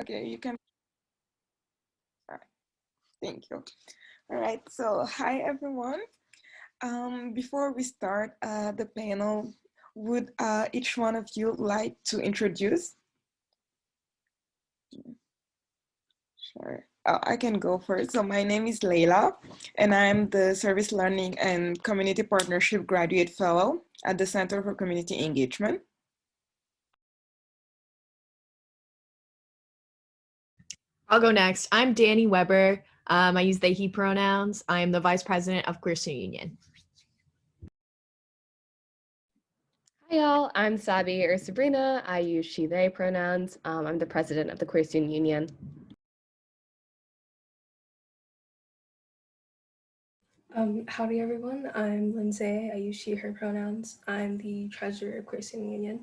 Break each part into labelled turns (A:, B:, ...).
A: Okay, you can. All right, thank you. All right, so hi everyone. Before we start the panel, would each one of you like to introduce? Sure. I can go first. So my name is Leila, and I'm the Service Learning and Community Partnership Graduate Fellow at the Center for Community Engagement.
B: I'll go next. I'm Danny Weber. I use they, he pronouns. I'm the Vice President of Queer Student Union.
C: Hi y'all, I'm Sabi or Sabrina. I use she, they pronouns. I'm the President of the Queer Student Union.
D: Howdy everyone, I'm Lindsay. I use she, her pronouns. I'm the Treasurer of Queer Student Union.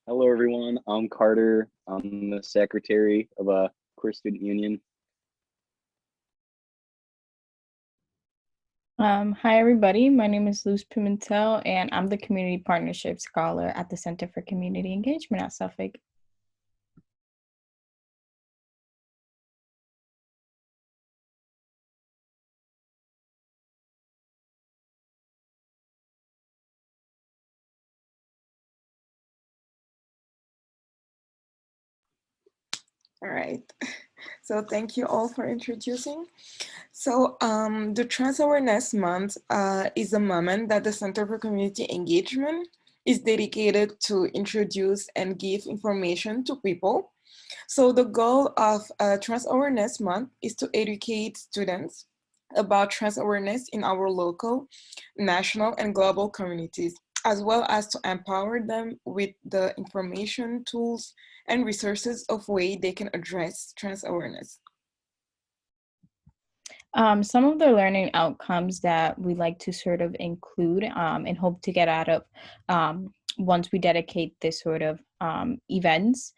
E: Hello everyone, I'm Carter. I'm the Secretary of a Queer Student Union.
F: Hi everybody, my name is Luz Pimentel and I'm the Community Partnership Scholar at the Center for Community Engagement at Suffolk.
A: All right, so thank you all for introducing. So the Trans Awareness Month is a moment that the Center for Community Engagement is dedicated to introduce and give information to people. So the goal of Trans Awareness Month is to educate students about trans awareness in our local, national, and global communities, as well as to empower them with the information, tools, and resources of way they can address trans awareness.
F: Some of the learning outcomes that we like to sort of include and hope to get out of once we dedicate this sort of events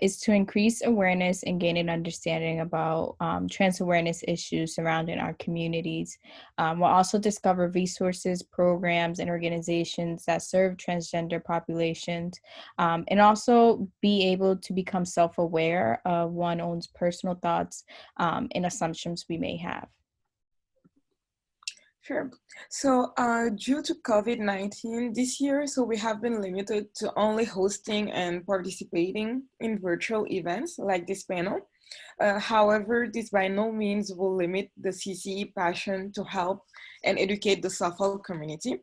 F: is to increase awareness and gain an understanding about trans awareness issues surrounding our communities. We'll also discover resources, programs, and organizations that serve transgender populations, and also be able to become self-aware of one's own personal thoughts and assumptions we may have.
A: Sure. So due to COVID-19 this year, so we have been limited to only hosting and participating in virtual events like this panel. However, this by no means will limit the CCE passion to help and educate the Suffolk community.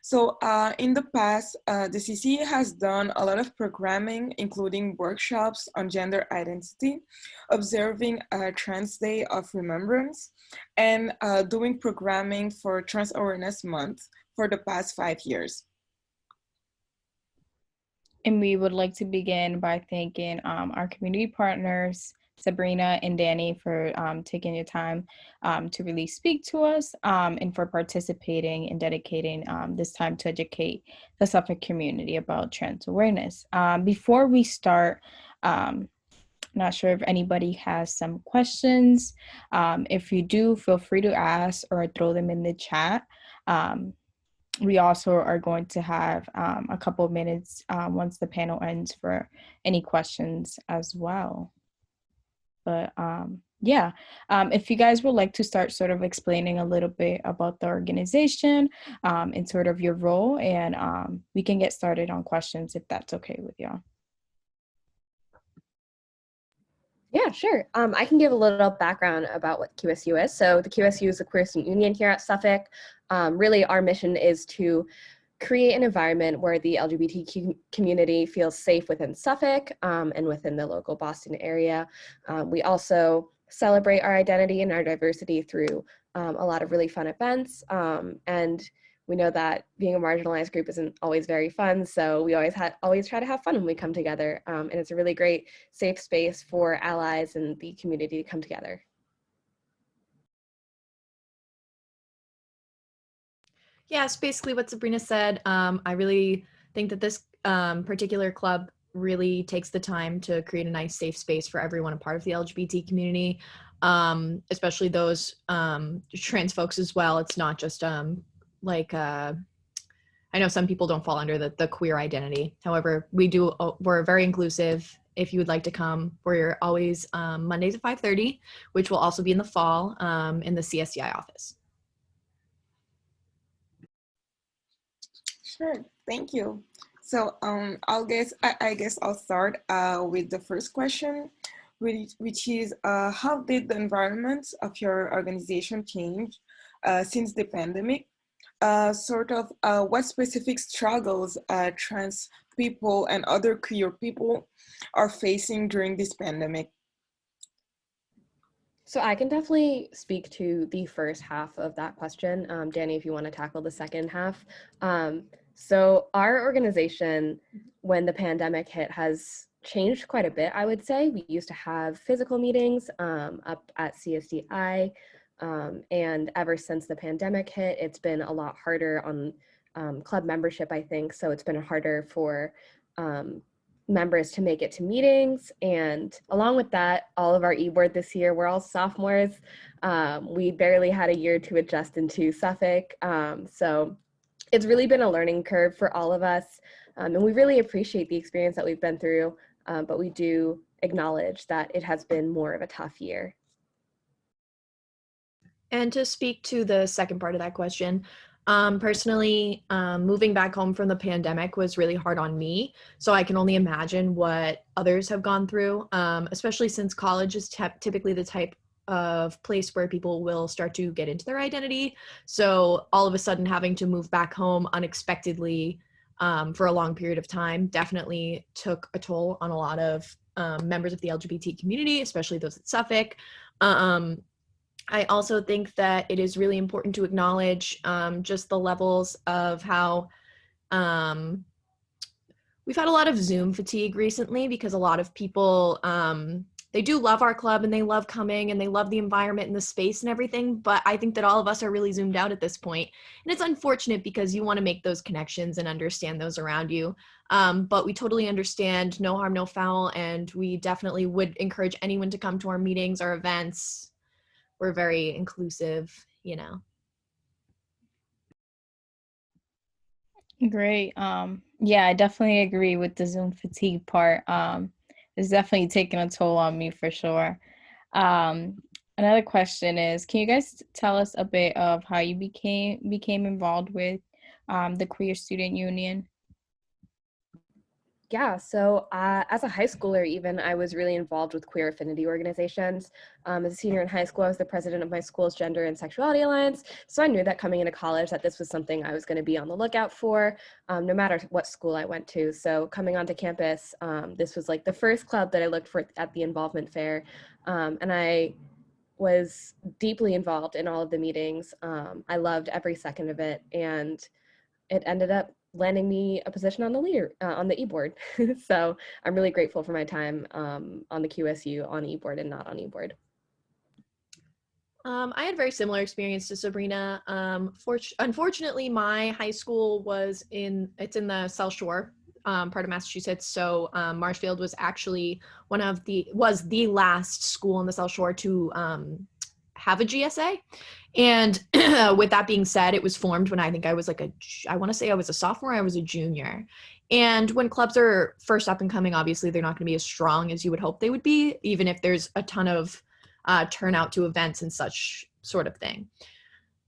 A: So in the past, the CCE has done a lot of programming, including workshops on gender identity, observing a Trans Day of Remembrance, and doing programming for Trans Awareness Month for the past 5 years.
F: And we would like to begin by thanking our community partners, Sabrina and Danny, for taking your time to really speak to us and for participating and dedicating this time to educate the Suffolk community about trans awareness. Before we start, not sure if anybody has some questions. If you do, feel free to ask or throw them in the chat. We also are going to have a couple of minutes once the panel ends for any questions as well. But yeah, if you guys would like to start sort of explaining a little bit about the organization and sort of your role, and we can get started on questions if that's okay with y'all.
C: Yeah, sure. I can give a little background about what QSU is. So the QSU is the Queer Student Union here at Suffolk. Really, our mission is to create an environment where the LGBTQ community feels safe within Suffolk and within the local Boston area. We also celebrate our identity and our diversity through a lot of really fun events. And we know that being a marginalized group isn't always very fun, so we always try to have fun when we come together. And it's a really great safe space for allies and the community to come together.
B: Yeah, it's basically what Sabrina said. I really think that this particular club really takes the time to create a nice safe space for everyone a part of the LGBT community, especially those trans folks as well. It's not just like I know some people don't fall under the queer identity. However, we're very inclusive. If you would like to come, we're always Mondays at 5:30, which will also be in the fall in the CSDI office.
A: Sure, thank you. So I guess I'll start with the first question, which is how did the environment of your organization change since the pandemic? What specific struggles trans people and other queer people are facing during this pandemic?
C: So I can definitely speak to the first half of that question. Danny, if you want to tackle the second half. So our organization, when the pandemic hit, has changed quite a bit, I would say. We used to have physical meetings up at CSDI. And ever since the pandemic hit, it's been a lot harder on club membership, I think. So it's been harder for members to make it to meetings. And along with that, all of our e-board this year, we're all sophomores. We barely had a year to adjust into Suffolk. So it's really been a learning curve for all of us. And we really appreciate the experience that we've been through, but we do acknowledge that it has been more of a tough year.
B: And to speak to the second part of that question, personally, moving back home from the pandemic was really hard on me. So I can only imagine what others have gone through, especially since college is typically the type of place where people will start to get into their identity. So all of a sudden having to move back home unexpectedly for a long period of time definitely took a toll on a lot of members of the LGBT community, especially those at Suffolk. I also think that it is really important to acknowledge just the levels of how we've had a lot of Zoom fatigue recently, because a lot of people, they do love our club and they love coming and they love the environment and the space and everything. But I think that all of us are really zoomed out at this point. And it's unfortunate because you want to make those connections and understand those around you. But we totally understand, no harm, no foul. And we definitely would encourage anyone to come to our meetings or events. We're very inclusive, you know.
F: Great. Yeah, I definitely agree with the Zoom fatigue part. It's definitely taking a toll on me for sure. Another question is, can you guys tell us a bit of how you became involved with the Queer Student Union?
C: Yeah, so as a high schooler even, I was really involved with queer affinity organizations. As a senior in high school, I was the president of my school's Gender and Sexuality Alliance. So I knew that coming into college that this was something I was going to be on the lookout for, no matter what school I went to. So coming onto campus, this was like the first club that I looked for at the involvement fair. And I was deeply involved in all of the meetings. I loved every second of it. And it ended up landing me a position on the e-board. So I'm really grateful for my time on the QSU on e-board and not on e-board.
B: I had a very similar experience to Sabrina. Unfortunately, my high school was in the South Shore part of Massachusetts. So Marshfield was actually was the last school in the South Shore to have a GSA. And with that being said, it was formed when I think I was I want to say I was a sophomore, I was a junior. And when clubs are first up and coming, obviously they're not going to be as strong as you would hope they would be, even if there's a ton of turnout to events and such sort of thing.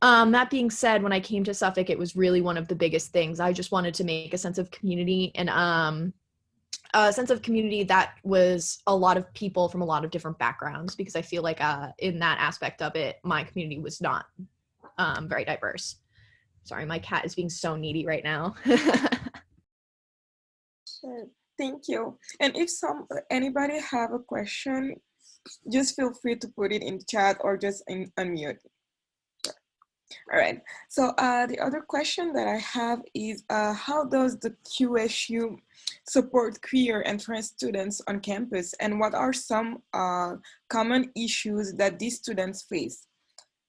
B: That being said, when I came to Suffolk, it was really one of the biggest things. I just wanted to make a sense of community, and a sense of community that was a lot of people from a lot of different backgrounds, because I feel like in that aspect of it, my community was not very diverse. Sorry, my cat is being so needy right now.
A: Sure. Thank you. And if anybody have a question, just feel free to put it in the chat or just unmute. Sure. All right. So the other question that I have is, how does the QSU support queer and trans students on campus, and what are some common issues that these students face?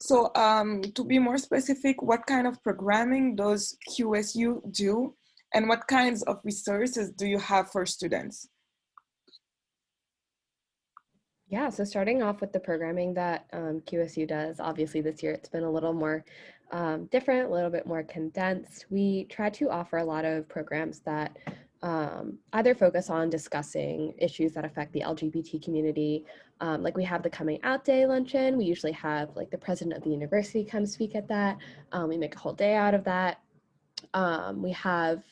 A: So to be more specific, what kind of programming does QSU do, and what kinds of resources do you have for students?
C: Yeah, so starting off with the programming that QSU does, obviously this year it's been a little more different, a little bit more condensed. We try to offer a lot of programs that either focus on discussing issues that affect the LGBT community. Like we have the Coming Out Day luncheon. We usually have like the president of the university come speak at that. We make a whole day out of that. We have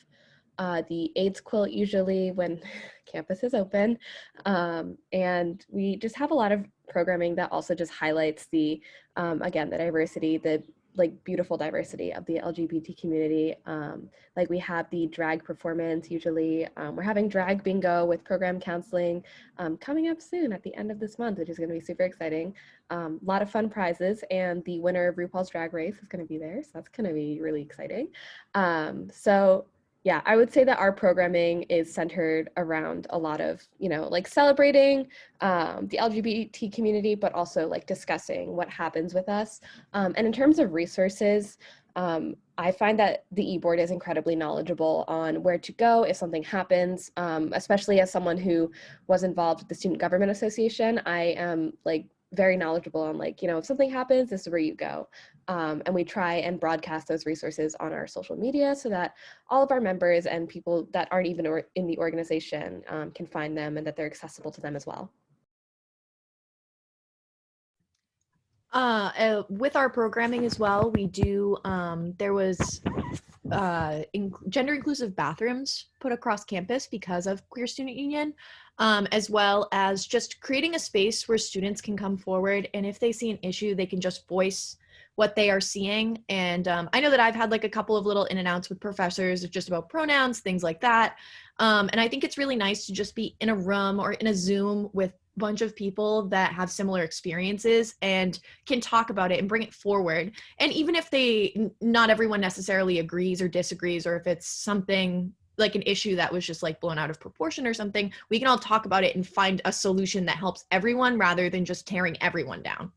C: the AIDS quilt usually when campus is open. And we just have a lot of programming that also just highlights the, again, the diversity, the like beautiful diversity of the LGBT community. Like we have the drag performance usually. We're having drag bingo with program counseling coming up soon at the end of this month, which is going to be super exciting. A lot of fun prizes, and the winner of RuPaul's Drag Race is going to be there, so that's going to be really exciting. So yeah, I would say that our programming is centered around a lot of, you know, like celebrating the LGBT community, but also like discussing what happens with us. And in terms of resources, I find that the e-board is incredibly knowledgeable on where to go if something happens, especially as someone who was involved with the Student Government Association. I am like very knowledgeable on like, you know, if something happens, this is where you go. And we try and broadcast those resources on our social media so that all of our members and people that aren't even in the organization can find them and that they're accessible to them as well.
B: With our programming as well, we do, there was gender inclusive bathrooms put across campus because of Queer Student Union, as well as just creating a space where students can come forward, and if they see an issue, they can just voice what they are seeing. And I know that I've had like a couple of little in and outs with professors just about pronouns, things like that. And I think it's really nice to just be in a room or in a Zoom with bunch of people that have similar experiences and can talk about it and bring it forward. And even if not everyone necessarily agrees or disagrees, or if it's something like an issue that was just like blown out of proportion or something, we can all talk about it and find a solution that helps everyone rather than just tearing everyone down.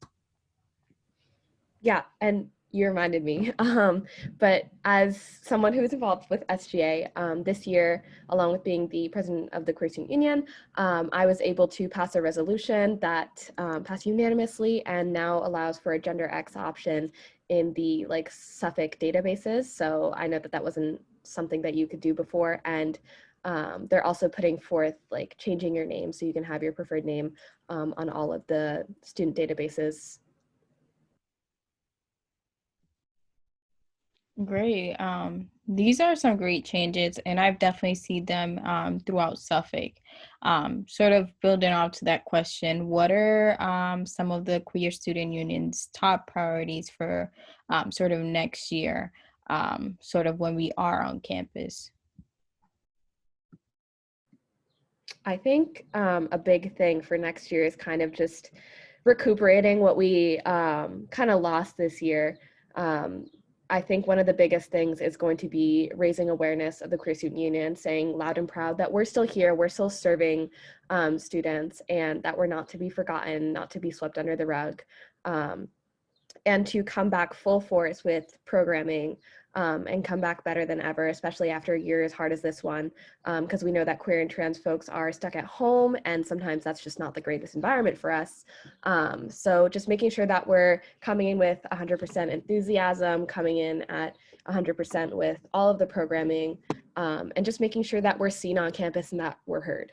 C: Yeah, and you reminded me, but as someone who is involved with SGA this year, along with being the president of the Queer Student Union, I was able to pass a resolution that passed unanimously and now allows for a gender X option in the like Suffolk databases. So I know that that wasn't something that you could do before, and they're also putting forth like changing your name so you can have your preferred name on all of the student databases.
F: Great. These are some great changes, and I've definitely seen them throughout Suffolk. Sort of building off to that question, what are some of the Queer Student Union's top priorities for sort of next year, sort of when we are on campus?
C: I think a big thing for next year is kind of just recuperating what we kind of lost this year. I think one of the biggest things is going to be raising awareness of the Queer Student Union, saying loud and proud that we're still here, we're still serving students, and that we're not to be forgotten, not to be swept under the rug, and to come back full force with programming and come back better than ever, especially after a year as hard as this one, because we know that queer and trans folks are stuck at home, and sometimes that's just not the greatest environment for us. So just making sure that we're coming in with 100% enthusiasm, coming in at 100% with all of the programming, and just making sure that we're seen on campus and that we're heard.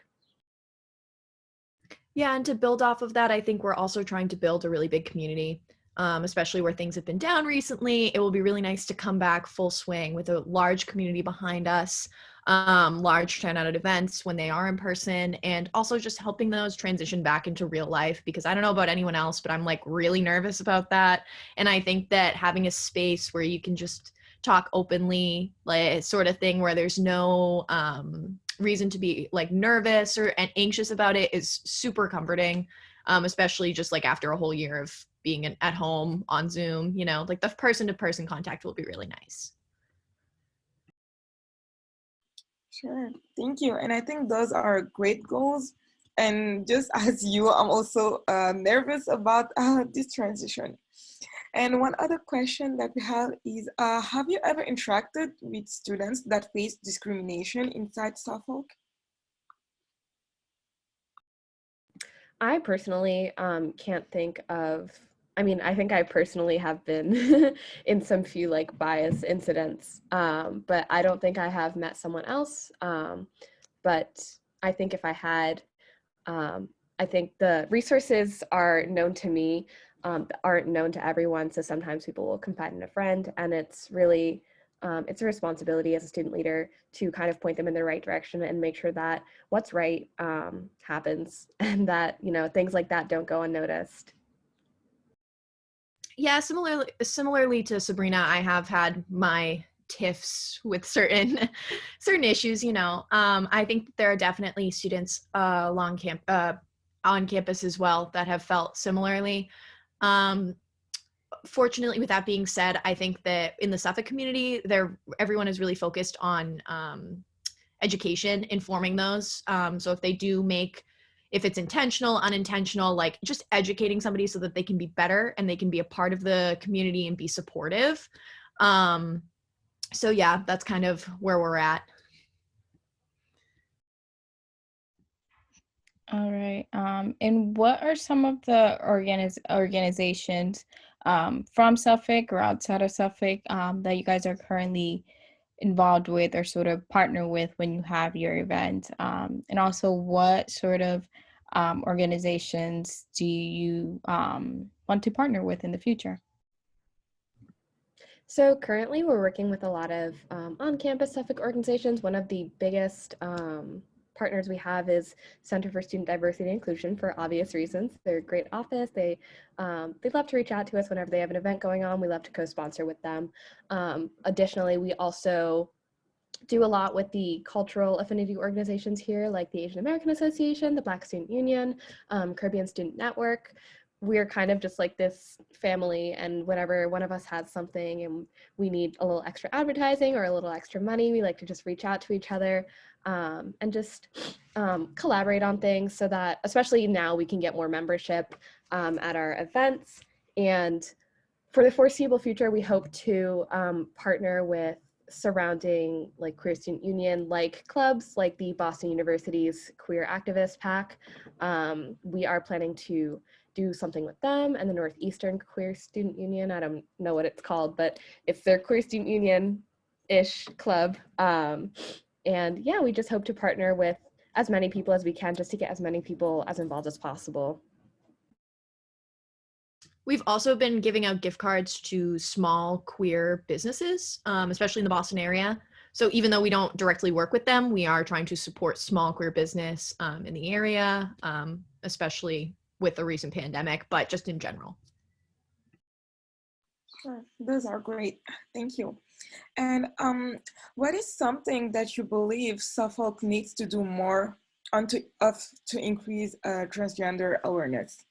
B: Yeah, and to build off of that, I think we're also trying to build a really big community. Especially where things have been down recently. It will be really nice to come back full swing with a large community behind us, large turnout at events when they are in person, and also just helping those transition back into real life, because I don't know about anyone else, but I'm like really nervous about that. And I think that having a space where you can just talk openly, like sort of thing where there's no reason to be like nervous or anxious about it is super comforting. Especially just like after a whole year of being at home on Zoom, you know, like the person-to-person contact will be really nice.
A: Sure, thank you. And I think those are great goals. And just as you, I'm also nervous about this transition. And one other question that we have is, have you ever interacted with students that face discrimination inside Suffolk?
C: I personally can't think of, I mean, I think I personally have been in some few like bias incidents, but I don't think I have met someone else. But I think if I had, I think the resources are known to me, aren't known to everyone. So sometimes people will confide in a friend, and it's really, it's a responsibility as a student leader to kind of point them in the right direction and make sure that what's right happens, and that, you know, things like that don't go unnoticed.
B: Yeah, similarly to Sabrina, I have had my tiffs with certain certain issues. You know, I think there are definitely students on campus as well that have felt similarly. Um, Fortunately, with that being said, I think that in the Suffolk community, everyone is really focused on education, informing those. So if they do make, if it's intentional, unintentional, like just educating somebody so that they can be better and they can be a part of the community and be supportive. So yeah, that's kind of where we're at.
F: All right. And what are some of the organizations from Suffolk or outside of Suffolk that you guys are currently involved with or sort of partner with when you have your event? And also, what sort of organizations do you want to partner with in the future?
C: So currently we're working with a lot of on-campus Suffolk organizations. One of the biggest partners we have is Center for Student Diversity and Inclusion, for obvious reasons. They're a great office. They love to reach out to us whenever they have an event going on. We love to co-sponsor with them. Additionally, we also do a lot with the cultural affinity organizations here, like the Asian American Association, the Black Student Union, Caribbean Student Network. We're kind of just like this family, and whenever one of us has something and we need a little extra advertising or a little extra money, we like to just reach out to each other and just collaborate on things, so that especially now we can get more membership at our events. And for the foreseeable future, we hope to partner with surrounding like queer student union like clubs like the Boston University's Queer Activist PAC. We are planning to do something with them and the Northeastern Queer Student Union. I don't know what it's called, but it's their queer student union-ish club. And yeah, we just hope to partner with as many people as we can, just to get as many people as involved as possible.
B: We've also been giving out gift cards to small queer businesses, especially in the Boston area. So even though we don't directly work with them, we are trying to support small queer business in the area, especially with the recent pandemic, but just in general.
A: Sure, those are great. Thank you. And what is something that you believe Suffolk needs to do more to increase transgender awareness?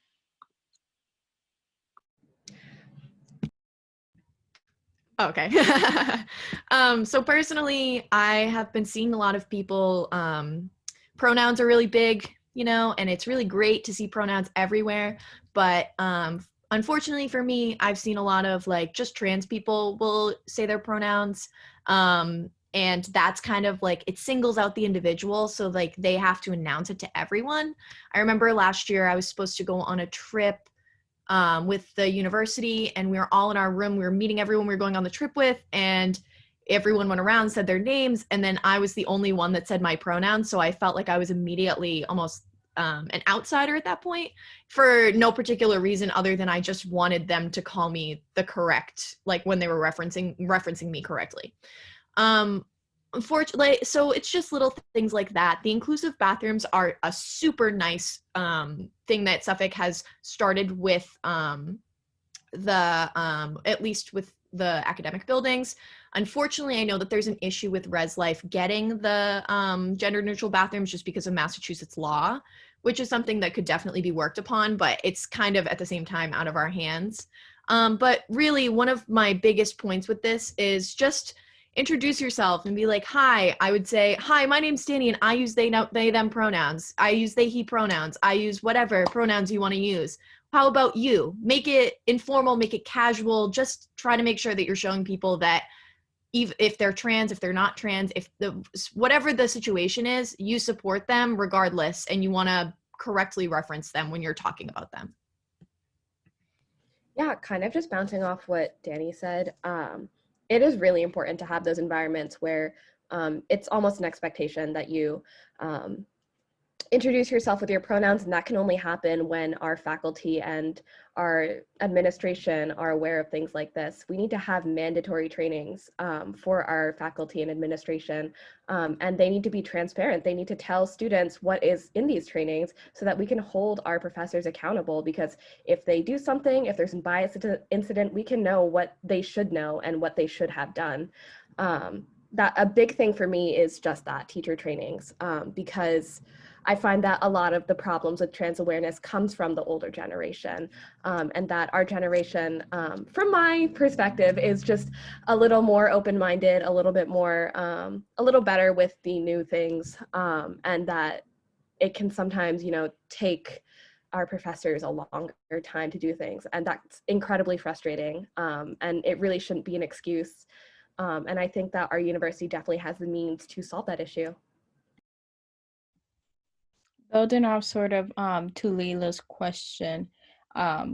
B: Okay. So personally, I have been seeing a lot of people, pronouns are really big, you know, and it's really great to see pronouns everywhere. But unfortunately for me, I've seen a lot of like just trans people will say their pronouns. And that's kind of like, it singles out the individual. So like they have to announce it to everyone. I remember last year I was supposed to go on a trip with the university, and we were all in our room. We were meeting everyone we were going on the trip with, and everyone went around, said their names, and then I was the only one that said my pronouns. So I felt like I was immediately almost an outsider at that point, for no particular reason other than I just wanted them to call me the correct, like when they were referencing me correctly. Unfortunately, so it's just little things like that. The inclusive bathrooms are a super nice thing that Suffolk has started with, at least with the academic buildings. Unfortunately, I know that there's an issue with Res Life getting the gender neutral bathrooms just because of Massachusetts law, which is something that could definitely be worked upon, but it's kind of at the same time out of our hands. But really, one of my biggest points with this is just introduce yourself and be like, hi. I would say, hi, my name's Danny and I use they, them pronouns. I use they, he pronouns. I use whatever pronouns you want to use. How about you? Make it informal, make it casual. Just try to make sure that you're showing people that if they're trans, if they're not trans, whatever the situation is, you support them regardless, and you want to correctly reference them when you're talking about them?
C: Yeah, kind of just bouncing off what Danny said. It is really important to have those environments where it's almost an expectation that you introduce yourself with your pronouns, and that can only happen when our faculty and our administration are aware of things like this. We need to have mandatory trainings for our faculty and administration, and they need to be transparent. They need to tell students what is in these trainings so that we can hold our professors accountable, because if they do something, if there's a bias incident, we can know what they should know and what they should have done. That a big thing for me is just that, teacher trainings, because I find that a lot of the problems with trans awareness comes from the older generation, and that our generation, from my perspective, is just a little more open-minded, a little bit more, a little better with the new things, and that it can sometimes, take our professors a longer time to do things, and that's incredibly frustrating, and it really shouldn't be an excuse, and I think that our university definitely has the means to solve that issue.
F: Building off sort of to Leila's question,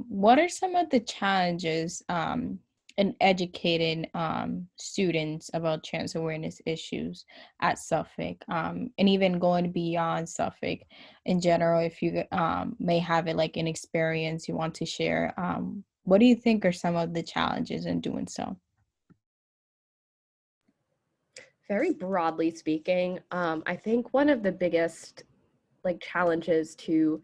F: what are some of the challenges in educating students about trans awareness issues at Suffolk, and even going beyond Suffolk in general? If you may have it like an experience you want to share, what do you think are some of the challenges in doing so?
C: Very broadly speaking, I think one of the biggest challenges to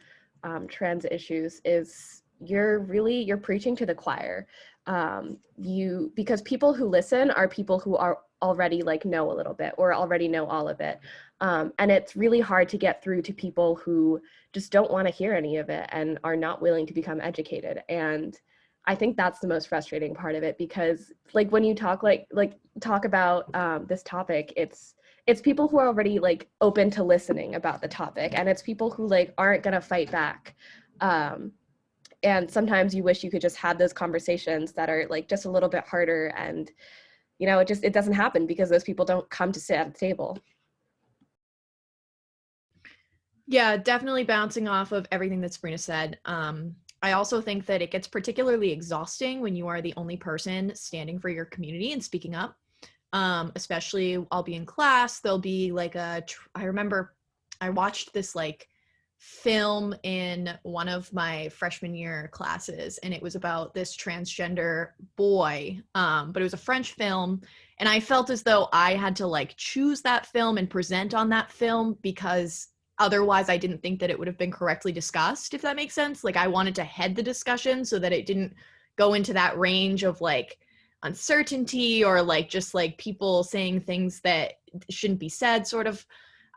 C: trans issues is you're preaching to the choir. Because people who listen are people who are already know a little bit or already know all of it. And it's really hard to get through to people who just don't want to hear any of it and are not willing to become educated. And I think that's the most frustrating part of it, because when you talk talk about this topic, it's people who are already open to listening about the topic, and it's people who aren't gonna fight back. And sometimes you wish you could just have those conversations that are just a little bit harder, and it doesn't happen because those people don't come to sit at the table.
B: Yeah, definitely bouncing off of everything that Sabrina said. I also think that it gets particularly exhausting when you are the only person standing for your community and speaking up. Especially I'll be in class, there'll be I remember I watched this film in one of my freshman year classes, and it was about this transgender boy, but it was a French film, and I felt as though I had to choose that film and present on that film, because otherwise I didn't think that it would have been correctly discussed, if that makes sense. I wanted to head the discussion so that it didn't go into that range of uncertainty or just people saying things that shouldn't be said sort of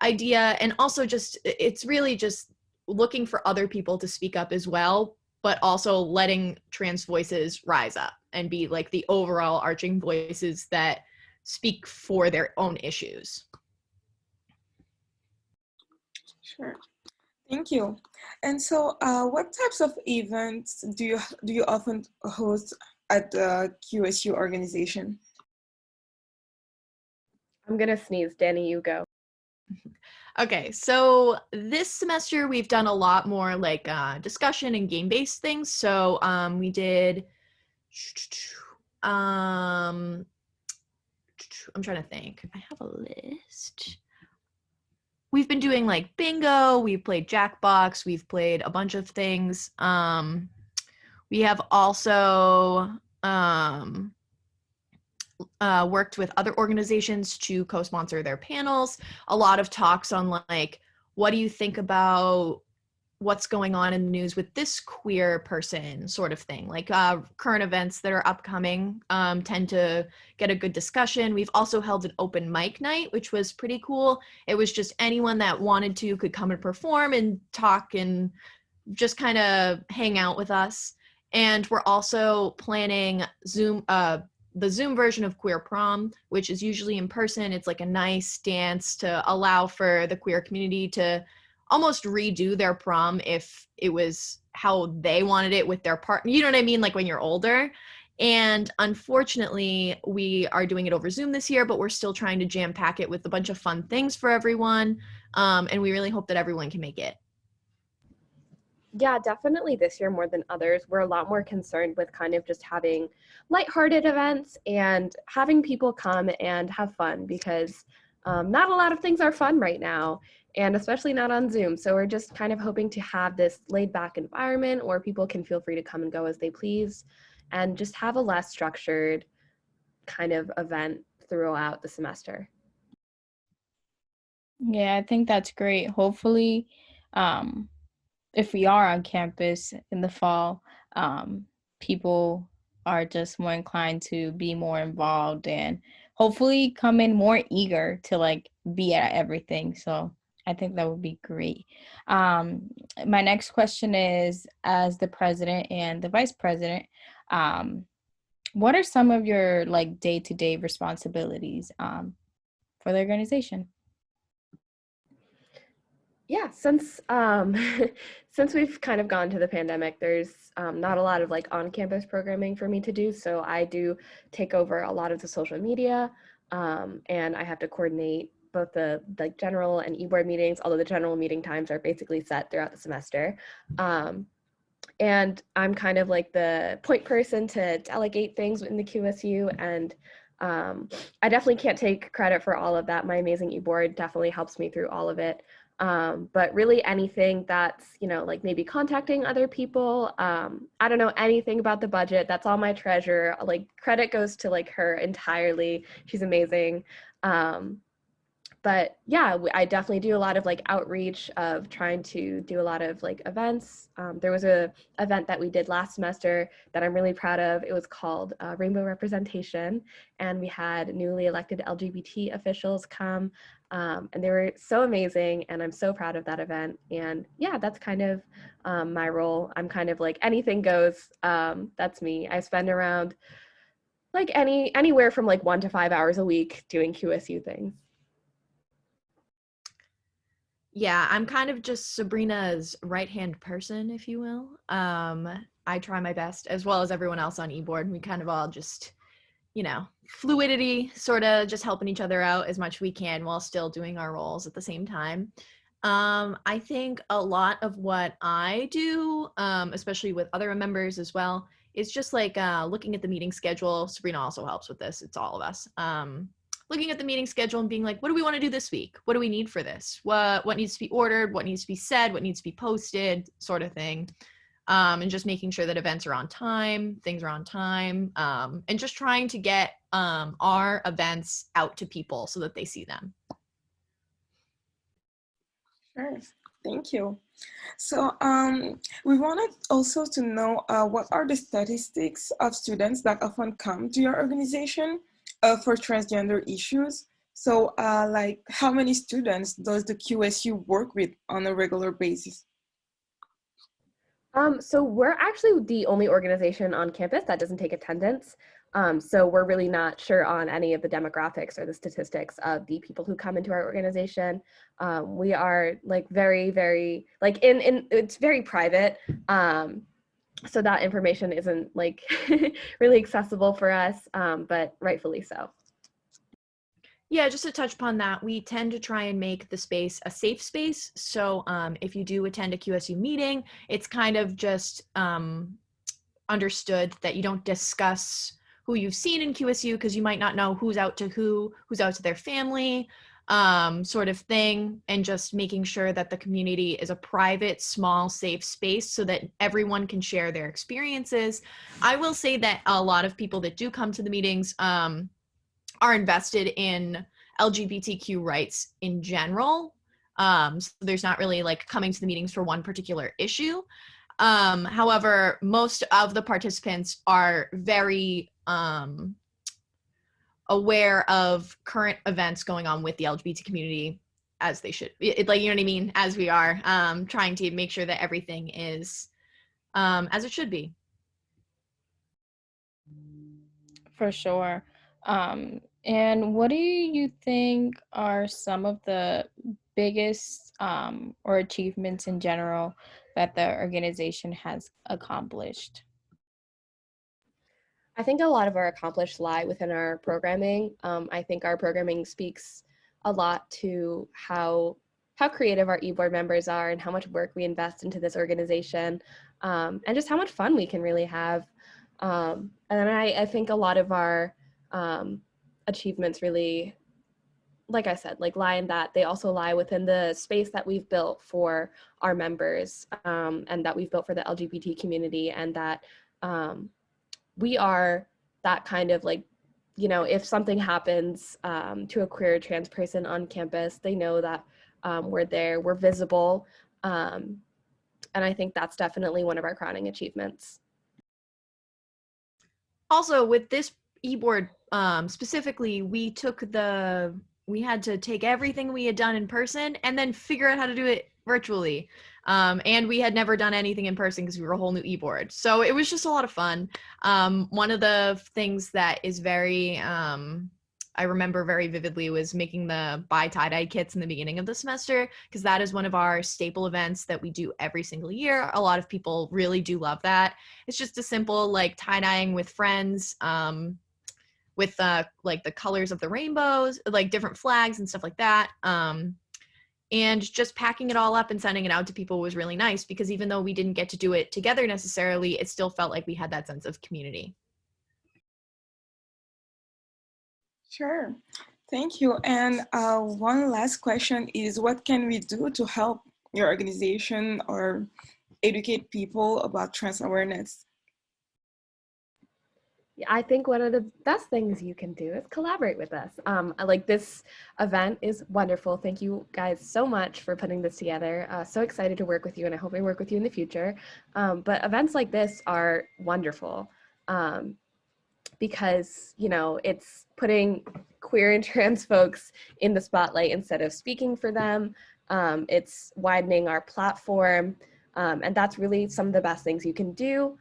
B: idea. And also just it's really just looking for other people to speak up as well, but also letting trans voices rise up and be the overall arching voices that speak for their own issues.
A: Sure. Thank you. And so what types of events do you often host at the QSU organization?
C: I'm gonna sneeze. Danny, you go.
B: Okay, so this semester we've done a lot more discussion and game-based things. So we did, I'm trying to think. I have a list. We've been doing bingo, we've played Jackbox, we've played a bunch of things. We have also worked with other organizations to co-sponsor their panels. A lot of talks on what do you think about what's going on in the news with this queer person sort of thing. Current events that are upcoming tend to get a good discussion. We've also held an open mic night, which was pretty cool. It was just anyone that wanted to could come and perform and talk and just kind of hang out with us. And we're also planning the Zoom version of Queer Prom, which is usually in person. It's a nice dance to allow for the queer community to almost redo their prom if it was how they wanted it with their partner. You know what I mean? When you're older. And unfortunately, we are doing it over Zoom this year, but we're still trying to jam pack it with a bunch of fun things for everyone. And we really hope that everyone can make it.
C: Yeah, definitely this year more than others. We're a lot more concerned with kind of just having lighthearted events and having people come and have fun because not a lot of things are fun right now, and especially not on Zoom. So we're just kind of hoping to have this laid back environment where people can feel free to come and go as they please and just have a less structured kind of event throughout the semester.
F: Yeah, I think that's great. Hopefully, um, if we are on campus in the fall, people are just more inclined to be more involved and hopefully come in more eager to like be at everything. So I think that would be great. Um, my next question is, as the president and the vice president, um, what are some of your like day-to-day responsibilities for the organization?
C: Yeah, since since we've kind of gone to the pandemic, there's not a lot of like on-campus programming for me to do. So I do take over a lot of the social media, and I have to coordinate both the like general and e-board meetings. Although the general meeting times are basically set throughout the semester, and I'm kind of like the point person to delegate things in the QSU. And I definitely can't take credit for all of that. My amazing e-board definitely helps me through all of it. But really anything that's, you know, like maybe contacting other people. I don't know anything about the budget. That's all my treasurer. Like credit goes to like her entirely. She's amazing. But yeah, I definitely do a lot of like outreach of trying to do a lot of like events. There was a event that we did last semester that I'm really proud of. It was called Rainbow Representation, and we had newly elected LGBT officials come, and they were so amazing, and I'm so proud of that event. And yeah, that's kind of my role. I'm kind of like anything goes. That's me. I spend around like anywhere from like 1 to 5 hours a week doing QSU things.
B: Yeah, I'm kind of just Sabrina's right-hand person, if you will. I try my best, as well as everyone else on eBoard. We kind of all just, you know, fluidity, sort of just helping each other out as much we can while still doing our roles at the same time. I think a lot of what I do, especially with other members as well, is just like looking at the meeting schedule. Sabrina also helps with this. It's all of us. Looking at the meeting schedule and being like, what do we want to do this week? What do we need for this? What needs to be ordered? What needs to be said? What needs to be posted? Sort of thing. And just making sure that events are on time, things are on time, and just trying to get our events out to people so that they see them.
A: Sure. Thank you. So we wanted also to know what are the statistics of students that often come to your organization for transgender issues? So like how many students does the QSU work with on a regular basis?
C: So we're actually the only organization on campus that doesn't take attendance. So we're really not sure on any of the demographics or the statistics of the people who come into our organization. We are like very, very like in it's very private. So that information isn't like really accessible for us, but rightfully so.
B: Yeah, just to touch upon that, we tend to try and make the space a safe space. So if you do attend a QSU meeting, it's kind of just understood that you don't discuss who you've seen in QSU because you might not know who's out to who's out to their family, sort of thing, and just making sure that the community is a private, small, safe space so that everyone can share their experiences. I will say that a lot of people that do come to the meetings are invested in LGBTQ rights in general. So there's not really like coming to the meetings for one particular issue. However, most of the participants are very aware of current events going on with the LGBT community, as they should. Like, you know what I mean? As we are trying to make sure that everything is as it should be.
F: For sure. And what do you think are some of the biggest or achievements in general that the organization has accomplished?
C: I think a lot of our accomplishments lie within our programming. I think our programming speaks a lot to how how creative our e-board members are and how much work we invest into this organization, and just how much fun we can really have. And I think a lot of our achievements really, like I said, like lie in that they also lie within the space that we've built for our members, and that we've built for the LGBT community, and that we are that kind of like, you know, if something happens to a queer or trans person on campus, they know that we're there, we're visible. And I think that's definitely one of our crowning achievements.
B: Also, with this e-board specifically, we had to take everything we had done in person and then figure out how to do it virtually. And we had never done anything in person because we were a whole new e-board. So it was just a lot of fun. One of the things that is very, I remember very vividly, was making the buy tie-dye kits in the beginning of the semester, because that is one of our staple events that we do every single year. A lot of people really do love that. It's just a simple like tie-dyeing with friends, with like the colors of the rainbows, like different flags and stuff like that. And just packing it all up and sending it out to people was really nice, because even though we didn't get to do it together necessarily, it still felt like we had that sense of community.
A: Sure. Thank you. And one last question is, what can we do to help your organization or educate people about trans awareness?
C: I think one of the best things you can do is collaborate with us. Like, this event is wonderful. Thank you guys so much for putting this together. So excited to work with you, and I hope I work with you in the future. But events like this are wonderful because, you know, it's putting queer and trans folks in the spotlight instead of speaking for them. It's widening our platform, and that's really some of the best things you can do.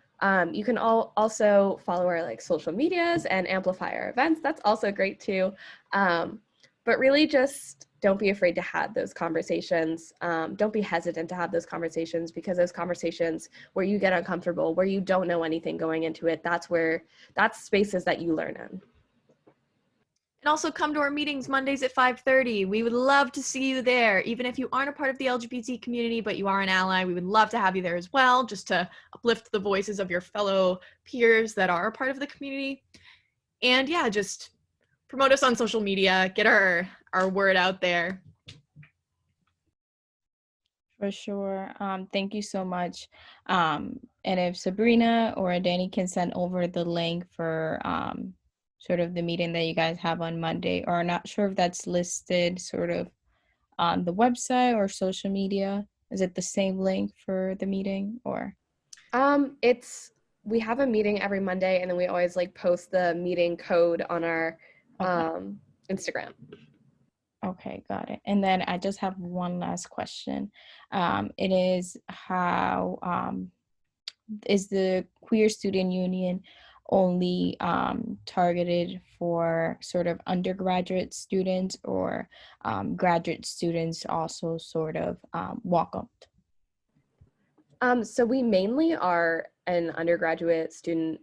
C: You can also follow our like social medias and amplify our events. That's also great too. But really just don't be afraid to have those conversations. Don't be hesitant to have those conversations, because those conversations where you get uncomfortable, where you don't know anything going into it, that's spaces that you learn in.
B: And also come to our meetings Mondays at 5:30. We would love to see you there. Even if you aren't a part of the LGBT community, but you are an ally, we would love to have you there as well, just to uplift the voices of your fellow peers that are a part of the community. And yeah, just promote us on social media, get our word out there.
F: For sure. Thank you so much. And if Sabrina or Danny can send over the link for sort of the meeting that you guys have on Monday, or I'm not sure if that's listed sort of on the website or social media. Is it the same link for the meeting, or?
C: We have a meeting every Monday, and then we always like post the meeting code on our Instagram.
F: Okay, got it. And then I just have one last question. It is, how is the Queer Student Union only targeted for sort of undergraduate students, or graduate students also sort of welcomed?
C: So we mainly are an undergraduate student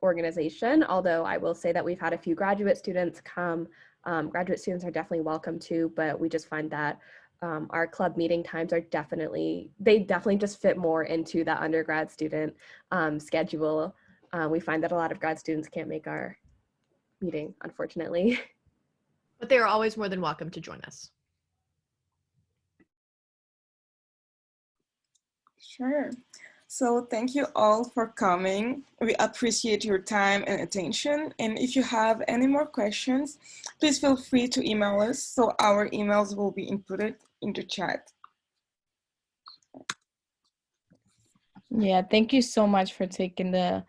C: organization, although I will say that we've had a few graduate students come. Graduate students are definitely welcome too, but we just find that our club meeting times are definitely just fit more into that undergrad student schedule. We find that a lot of grad students can't make our meeting, unfortunately.
B: But they are always more than welcome to join us.
A: Sure. So thank you all for coming. We appreciate your time and attention. And if you have any more questions, please feel free to email us. So our emails will be inputted in the chat.
F: Yeah, thank you so much for taking the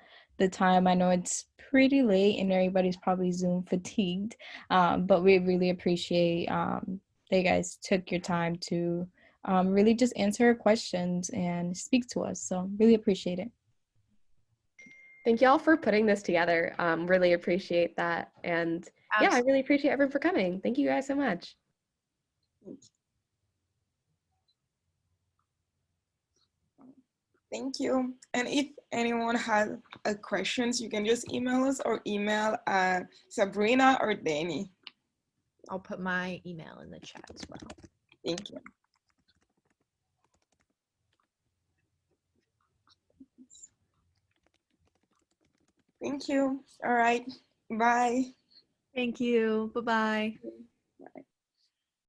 F: time. I know it's pretty late and everybody's probably Zoom fatigued, but we really appreciate that you guys took your time to really just answer our questions and speak to us. So really appreciate it.
C: Thank you all for putting this together. Really appreciate that. And yeah, I really appreciate everyone for coming. Thank you guys so much.
A: Thank you. And if anyone has questions, you can just email us or email Sabrina or Danny.
B: I'll put my email in the chat as well.
A: Thank you. Thank you. All right. Bye.
B: Thank you. Bye-bye.